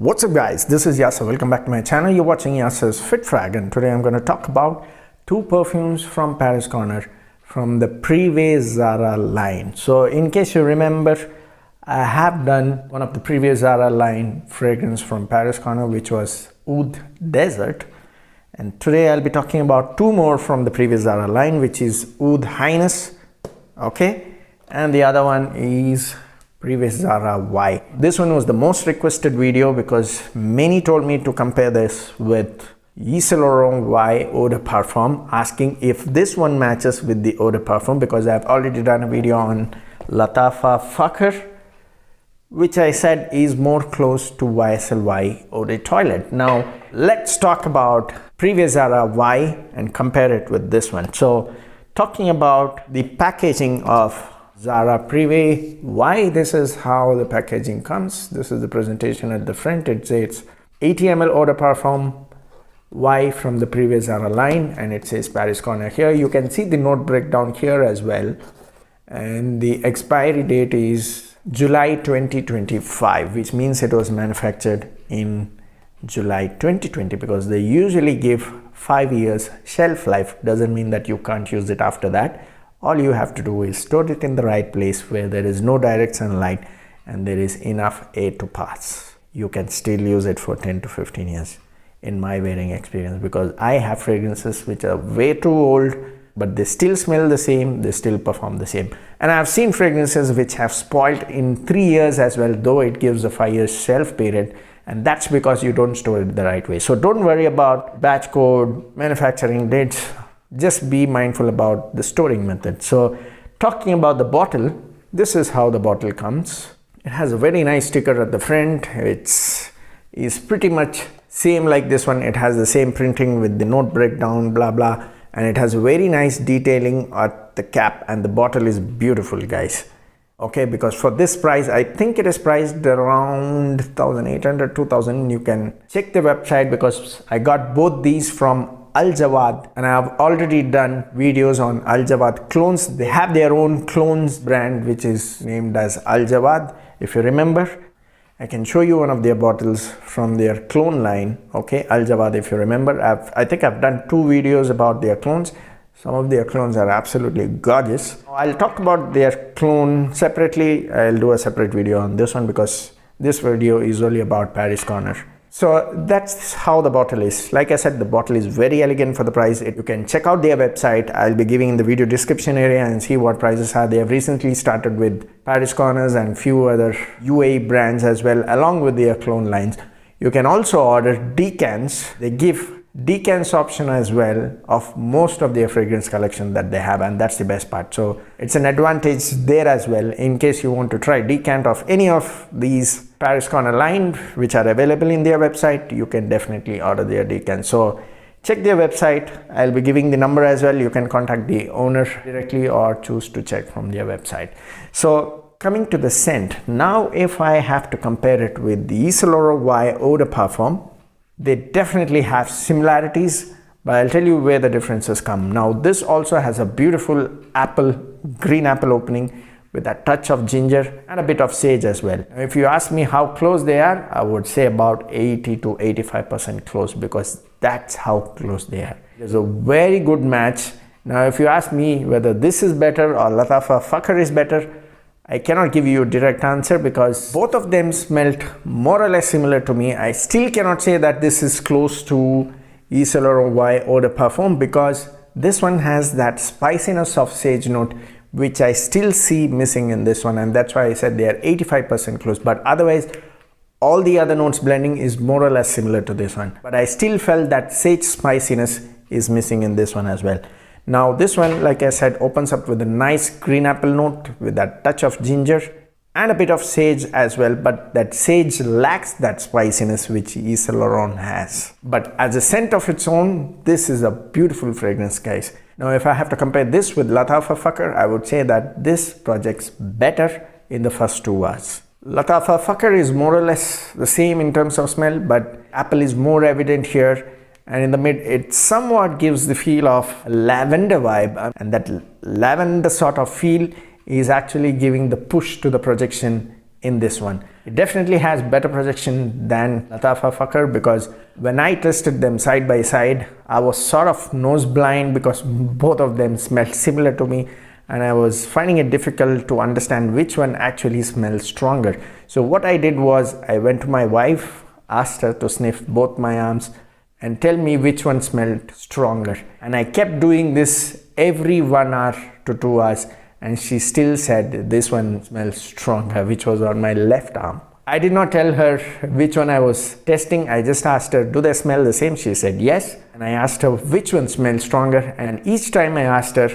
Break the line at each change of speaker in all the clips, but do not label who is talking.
What's up guys, this is Yasser. Welcome back to my channel. You're watching Yasser's Fit Frag, and today I'm going to talk about two perfumes from Paris Corner from the previous Zarah line. So in case you remember, I have done one of the previous Zarah line fragrance from Paris Corner, which was Oud Desert, and today I'll be talking about two more from the previous Zarah line, which is Oud Highness, okay, and the other one is previous Zarah Y. This one was the most requested video because many told me to compare this with YSL Y Eau de Parfum, asking if this one matches with the Eau de Parfum, because I've already done a video on Latafa Fakhr, which I said is more close to YSL Y Eau de Toilette. Now let's talk about previous Zarah Y and compare it with this one. So talking about the packaging of Zarah Privé Y, this is how the packaging comes. This is the presentation at the front. It says 80 ml Eau de Parfum Y from the previous Zarah line, and it says Paris Corner here. You can see the note breakdown here as well, and the expiry date is July 2025, which means it was manufactured in July 2020, because they usually give 5 years shelf life. Doesn't mean that you can't use it after that. All you have to do is store it in the right place where there is no direct sunlight and there is enough air to pass. You can still use it for 10 to 15 years in my wearing experience, because I have fragrances which are way too old, but they still smell the same, they still perform the same. And I've seen fragrances which have spoiled in 3 years as well, though it gives a 5 year shelf period, and that's because you don't store it the right way. So don't worry about batch code, manufacturing dates. Just be mindful about the storing method. So talking about the bottle, this is how the bottle comes. It has a very nice sticker at the front. It's pretty much same like this one. It has the same printing with the note breakdown, blah blah, and it has a very nice detailing at the cap, and the bottle is beautiful, guys. Okay, because for this price, I think it is priced around 1,800, 2,000. You can check the website, because I got both these from Jawaad, and I have already done videos on Jawaad clones. They have their own clones brand which is named as Jawaad. If you remember, I can show you one of their bottles from their clone line. Okay, Jawaad, if you remember, I think I've done 2 videos about their clones. Some of their clones are absolutely gorgeous. I'll talk about their clone separately. I'll do a separate video on this one, because this video is only about Paris Corner. So that's how the bottle is. Like I said, the bottle is very elegant for the price. You can check out their website. I'll be giving in the video description area and see what prices are. They have recently started with Paris Corners and few other UAE brands as well, along with their clone lines. You can also order decants. They give decants option as well of most of their fragrance collection that they have, and that's the best part. So it's an advantage there as well. In case you want to try decant of any of these Paris Corner line which are available in their website, you can definitely order their decant. So check their website. I'll be giving the number as well. You can contact the owner directly or choose to check from their website. So coming to the scent, now if I have to compare it with the YSL Y Eau de Parfum, they definitely have similarities, but I'll tell you where the differences come. Now this also has a beautiful green apple opening with a touch of ginger and a bit of sage as well. If you ask me how close they are, I would say about 80 to 85% close, because that's how close they are. There's a very good match. Now if you ask me whether this is better or Latafa Fakhr is better, I cannot give you a direct answer, because both of them smelt more or less similar to me. I still cannot say that this is close to YSL Y Eau de Parfum, because this one has that spiciness of sage note which I still see missing in this one, and that's why I said they are 85% close. But otherwise, all the other notes blending is more or less similar to this one, but I still felt that sage spiciness is missing in this one as well. Now this one, like I said, opens up with a nice green apple note with that touch of ginger and a bit of sage as well, but that sage lacks that spiciness which YSL has. But as a scent of its own, this is a beautiful fragrance, guys. Now if I have to compare this with Latafa Fakhr, I would say that this projects better in the first 2 hours. Latafa Fakhr is more or less the same in terms of smell, but apple is more evident here. And in the mid, it somewhat gives the feel of a lavender vibe, and that lavender sort of feel is actually giving the push to the projection in this one. It definitely has better projection than Latafa Fakr, because when I tested them side by side, I was sort of nose blind because both of them smelled similar to me, and I was finding it difficult to understand which one actually smells stronger. So what I did was I went to my wife, asked her to sniff both my arms and tell me which one smelled stronger. And I kept doing this every 1 hour to 2 hours, and she still said this one smells stronger, which was on my left arm. I did not tell her which one I was testing. I just asked her, do they smell the same? She said yes. And I asked her which one smells stronger, and each time I asked her,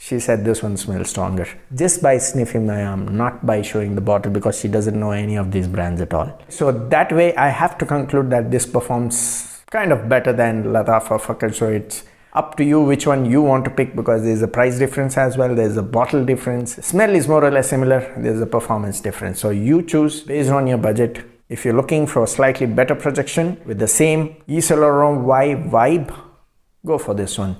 she said this one smells stronger, just by sniffing my arm, not by showing the bottle, because she doesn't know any of these brands at all. So that way I have to conclude that this performs kind of better than Latafa Fakr. So it's up to you which one you want to pick, because there's a price difference as well, there's a bottle difference, smell is more or less similar, there's a performance difference. So you choose based on your budget. If you're looking for a slightly better projection with the same Yves Saint Laurent Y vibe, go for this one.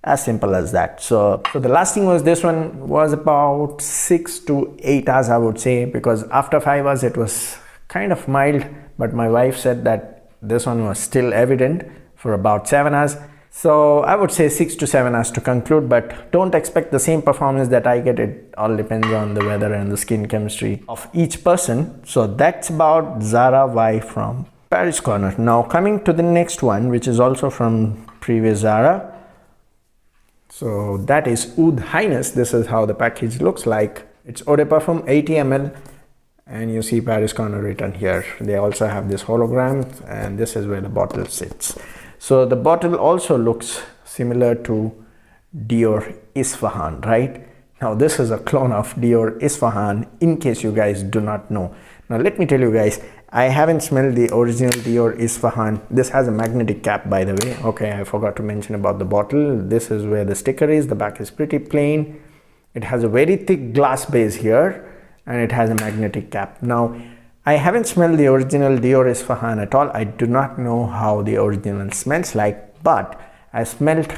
As simple as that. So the lasting was, this one was about 6 to 8 hours, I would say, because after 5 hours it was kind of mild, but my wife said that this one was still evident for about 7 hours. So I would say 6 to 7 hours to conclude, but don't expect the same performance that I get. It all depends on the weather and the skin chemistry of each person. So that's about Zarah Y from Paris Corner. Now coming to the next one, which is also from previous Zarah. So that is Oud Highness. This is how the package looks like. It's Eau de Parfum 80 ml, and you see Paris Corner written here. They also have this hologram, and this is where the bottle sits. So the bottle also looks similar to Dior Isphahan, right? Now this is a clone of Dior Isphahan, in case you guys do not know. Now let me tell you guys, I haven't smelled the original Dior Isphahan. This has a magnetic cap, by the way. Okay, I forgot to mention about the bottle. This is where the sticker is. The back is pretty plain. It has a very thick glass base here, and it has a magnetic cap. Now I haven't smelled the original Dior Isphahan at all. I do not know how the original smells like, but I smelled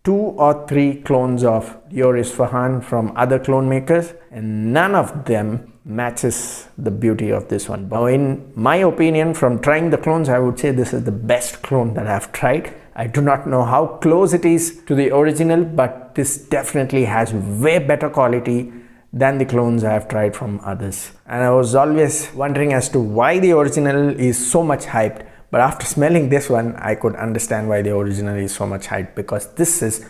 2 or 3 clones of Dior Isphahan from other clone makers, and none of them matches the beauty of this one. Now in my opinion, from trying the clones, I would say this is the best clone that I've tried. I do not know how close it is to the original, but this definitely has way better quality than the clones I have tried from others. And I was always wondering as to why the original is so much hyped, but after smelling this one, I could understand why the original is so much hyped, because this is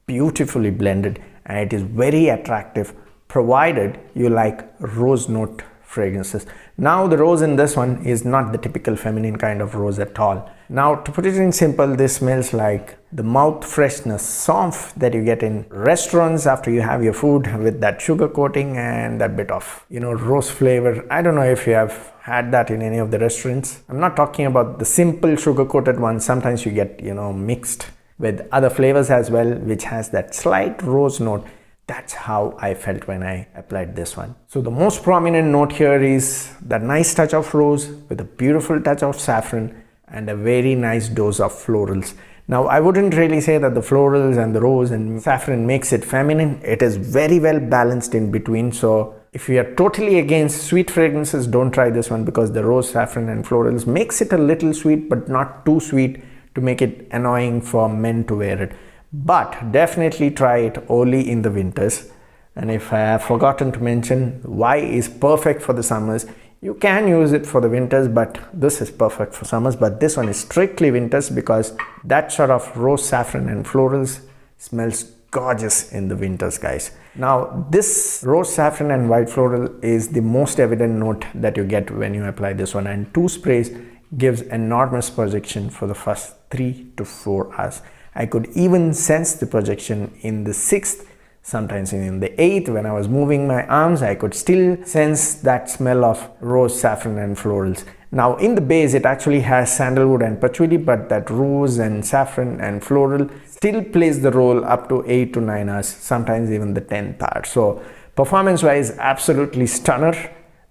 beautifully blended and it is very attractive, provided you like rose note fragrances. Now the rose in this one is not the typical feminine kind of rose at all. Now to put it in simple, this smells like the mouth freshness sauce that you get in restaurants after you have your food, with that sugar coating and that bit of, rose flavor. I don't know if you have had that in any of the restaurants. I'm not talking about the simple sugar coated ones. Sometimes you get, mixed with other flavors as well, which has that slight rose note. That's how I felt when I applied this one. So the most prominent note here is that nice touch of rose with a beautiful touch of saffron and a very nice dose of florals. Now I wouldn't really say that the florals and the rose and saffron makes it feminine. It is very well balanced in between. So if you are totally against sweet fragrances, don't try this one, because the rose, saffron and florals makes it a little sweet, but not too sweet to make it annoying for men to wear it. But definitely try it only in the winters. And if I have forgotten to mention, Y is perfect for the summers. You can use it for the winters, but this is perfect for summers. But this one is strictly winters, because that sort of rose, saffron and florals smells gorgeous in the winters, guys. Now this rose, saffron and white floral is the most evident note that you get when you apply this one, and 2 sprays gives enormous projection for the first 3 to 4 hours. I could even sense the projection in the 6th, sometimes in the 8th. When I was moving my arms, I could still sense that smell of rose, saffron and florals. Now in the base, it actually has sandalwood and patchouli, but that rose and saffron and floral still plays the role up to 8 to 9 hours, sometimes even the 10th hour. So performance wise, absolutely stunner.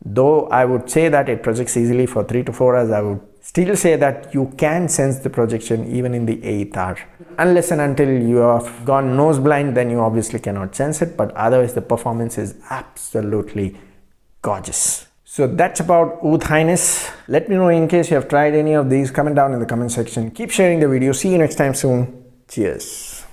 Though I would say that it projects easily for 3 to 4 hours, I would still say that you can sense the projection even in the 8th hour. Unless and until you have gone nose blind, then you obviously cannot sense it, but otherwise the performance is absolutely gorgeous. So that's about Oud Highness. Let me know in case you have tried any of these. Comment down in the comment section. Keep sharing the video. See you next time soon. Cheers.